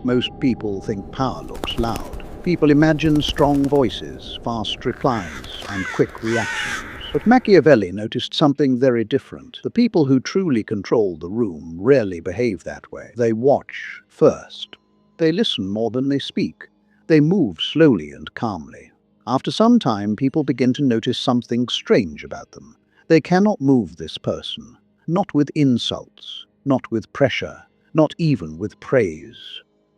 Most people think power looks loud. People imagine strong voices, fast replies, and quick reactions. But Machiavelli noticed something very different. The people who truly control the room rarely behave that way. They watch first. They listen more than they speak. They move slowly and calmly. After some time, people begin to notice something strange about them. They cannot move this person, not with insults, not with pressure, not even with praise.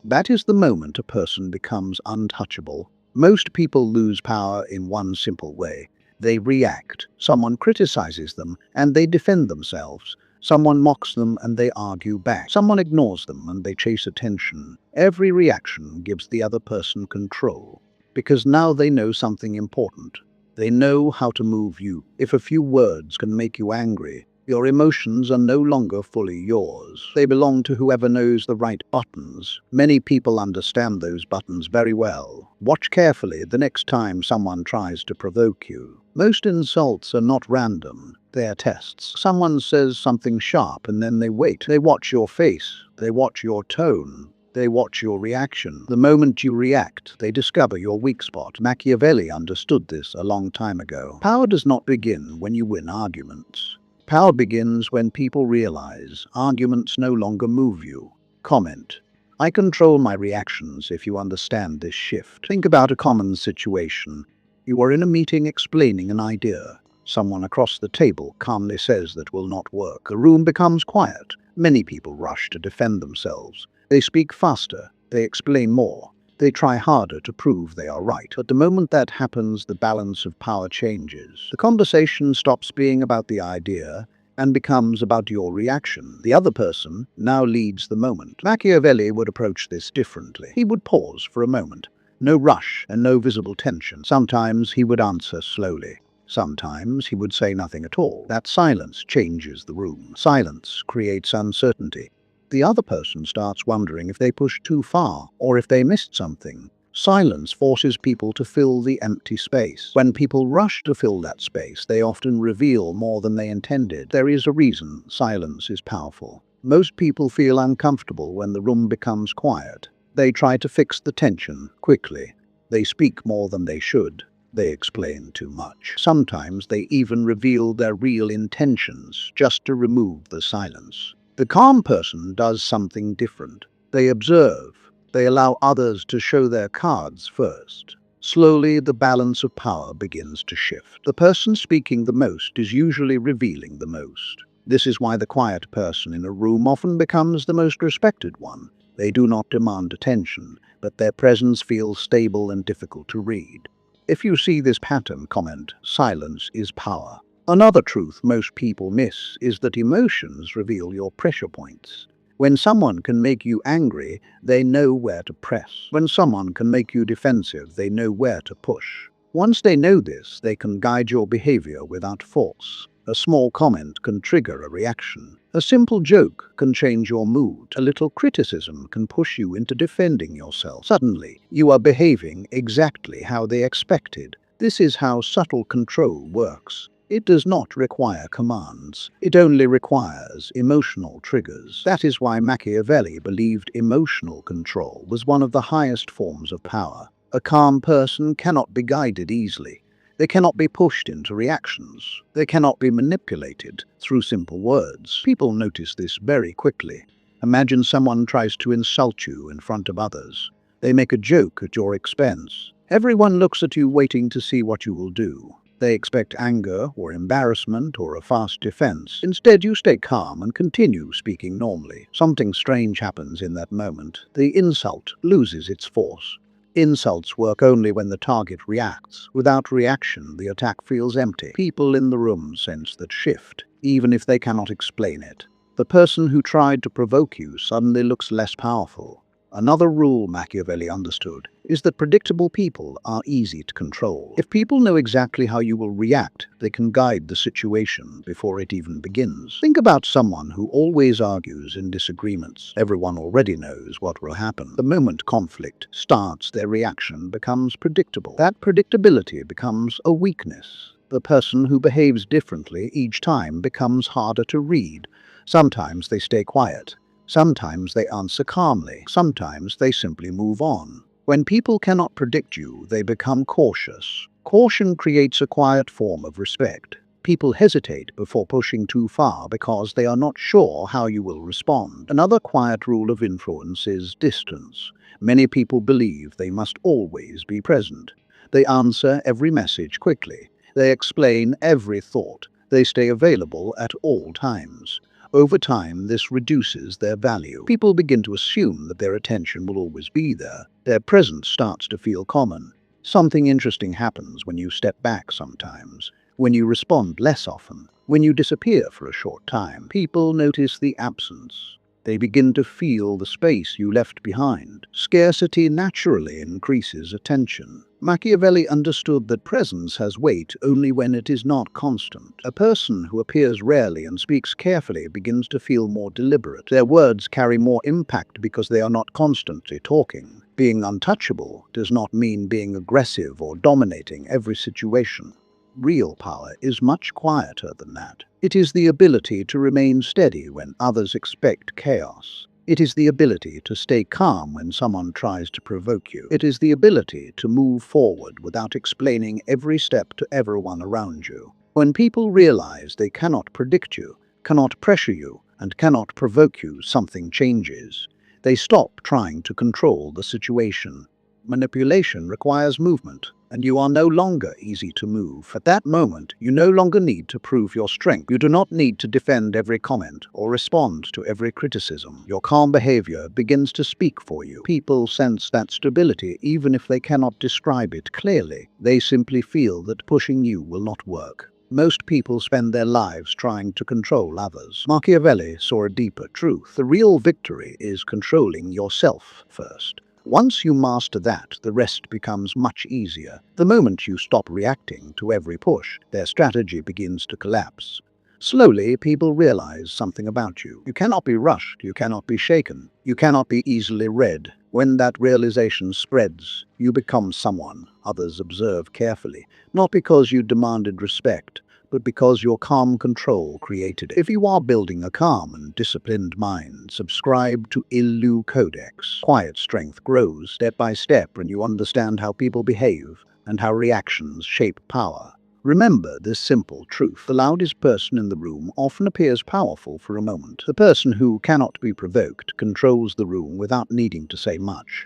That is the moment a person becomes untouchable. Most people lose power in one simple way. They react. Someone criticizes them, and they defend themselves. Someone mocks them, and they argue back. Someone ignores them, and they chase attention. Every reaction gives the other person control, because now they know something important. They know how to move you. If a few words can make you angry, your emotions are no longer fully yours. They belong to whoever knows the right buttons. Many people understand those buttons very well. Watch carefully the next time someone tries to provoke you. Most insults are not random. They are tests. Someone says something sharp and then they wait. They watch your face. They watch your tone. They watch your reaction. The moment you react, they discover your weak spot. Machiavelli understood this a long time ago. Power does not begin when you win arguments. Power begins when people realize arguments no longer move you. Comment: I control my reactions if you understand this shift. Think about a common situation. You are in a meeting explaining an idea. Someone across the table calmly says that will not work. The room becomes quiet. Many people rush to defend themselves. They speak faster. They explain more. They try harder to prove they are right. At the moment that happens, the balance of power changes. The conversation stops being about the idea and becomes about your reaction. The other person now leads the moment. Machiavelli would approach this differently. He would pause for a moment. No rush and no visible tension. Sometimes he would answer slowly. Sometimes he would say nothing at all. That silence changes the room. Silence creates uncertainty. The other person starts wondering if they pushed too far or if they missed something. Silence forces people to fill the empty space. When people rush to fill that space, they often reveal more than they intended. There is a reason silence is powerful. Most people feel uncomfortable when the room becomes quiet. They try to fix the tension quickly. They speak more than they should. They explain too much. Sometimes they even reveal their real intentions just to remove the silence. The calm person does something different. They observe. They allow others to show their cards first. Slowly, the balance of power begins to shift. The person speaking the most is usually revealing the most. This is why the quiet person in a room often becomes the most respected one. They do not demand attention, but their presence feels stable and difficult to read. If you see this pattern, comment: silence is power. Another truth most people miss is that emotions reveal your pressure points. When someone can make you angry, they know where to press. When someone can make you defensive, they know where to push. Once they know this, they can guide your behavior without force. A small comment can trigger a reaction. A simple joke can change your mood. A little criticism can push you into defending yourself. Suddenly, you are behaving exactly how they expected. This is how subtle control works. It does not require commands. It only requires emotional triggers. That is why Machiavelli believed emotional control was one of the highest forms of power. A calm person cannot be guided easily. They cannot be pushed into reactions. They cannot be manipulated through simple words. People notice this very quickly. Imagine someone tries to insult you in front of others. They make a joke at your expense. Everyone looks at you waiting to see what you will do. They expect anger or embarrassment or a fast defense. Instead, you stay calm and continue speaking normally. Something strange happens in that moment. The insult loses its force. Insults work only when the target reacts. Without reaction, the attack feels empty. People in the room sense that shift, even if they cannot explain it. The person who tried to provoke you suddenly looks less powerful. Another rule Machiavelli understood is that predictable people are easy to control. If people know exactly how you will react, they can guide the situation before it even begins. Think about someone who always argues in disagreements. Everyone already knows what will happen. The moment conflict starts, their reaction becomes predictable. That predictability becomes a weakness. The person who behaves differently each time becomes harder to read. Sometimes they stay quiet. Sometimes they answer calmly, sometimes they simply move on. When people cannot predict you, they become cautious. Caution creates a quiet form of respect. People hesitate before pushing too far because they are not sure how you will respond. Another quiet rule of influence is distance. Many people believe they must always be present. They answer every message quickly. They explain every thought. They stay available at all times. Over time, this reduces their value. People begin to assume that their attention will always be there. Their presence starts to feel common. Something interesting happens when you step back sometimes, when you respond less often, when you disappear for a short time. People notice the absence. They begin to feel the space you left behind. Scarcity naturally increases attention. Machiavelli understood that presence has weight only when it is not constant. A person who appears rarely and speaks carefully begins to feel more deliberate. Their words carry more impact because they are not constantly talking. Being untouchable does not mean being aggressive or dominating every situation. Real power is much quieter than that. It is the ability to remain steady when others expect chaos. It is the ability to stay calm when someone tries to provoke you. It is the ability to move forward without explaining every step to everyone around you. When people realize they cannot predict you, cannot pressure you, and cannot provoke you, something changes. They stop trying to control the situation. Manipulation requires movement, and you are no longer easy to move. At that moment, you no longer need to prove your strength. You do not need to defend every comment or respond to every criticism. Your calm behavior begins to speak for you. People sense that stability even if they cannot describe it clearly. They simply feel that pushing you will not work. Most people spend their lives trying to control others. Machiavelli saw a deeper truth. The real victory is controlling yourself first. Once you master that, the rest becomes much easier. The moment you stop reacting to every push, their strategy begins to collapse. Slowly, people realize something about you. You cannot be rushed, you cannot be shaken, you cannot be easily read. When that realization spreads, you become someone others observe carefully, not because you demanded respect, but because your calm control created it. If you are building a calm and disciplined mind, subscribe to Illu Codex. Quiet strength grows step by step when you understand how people behave and how reactions shape power. Remember this simple truth. The loudest person in the room often appears powerful for a moment. The person who cannot be provoked controls the room without needing to say much.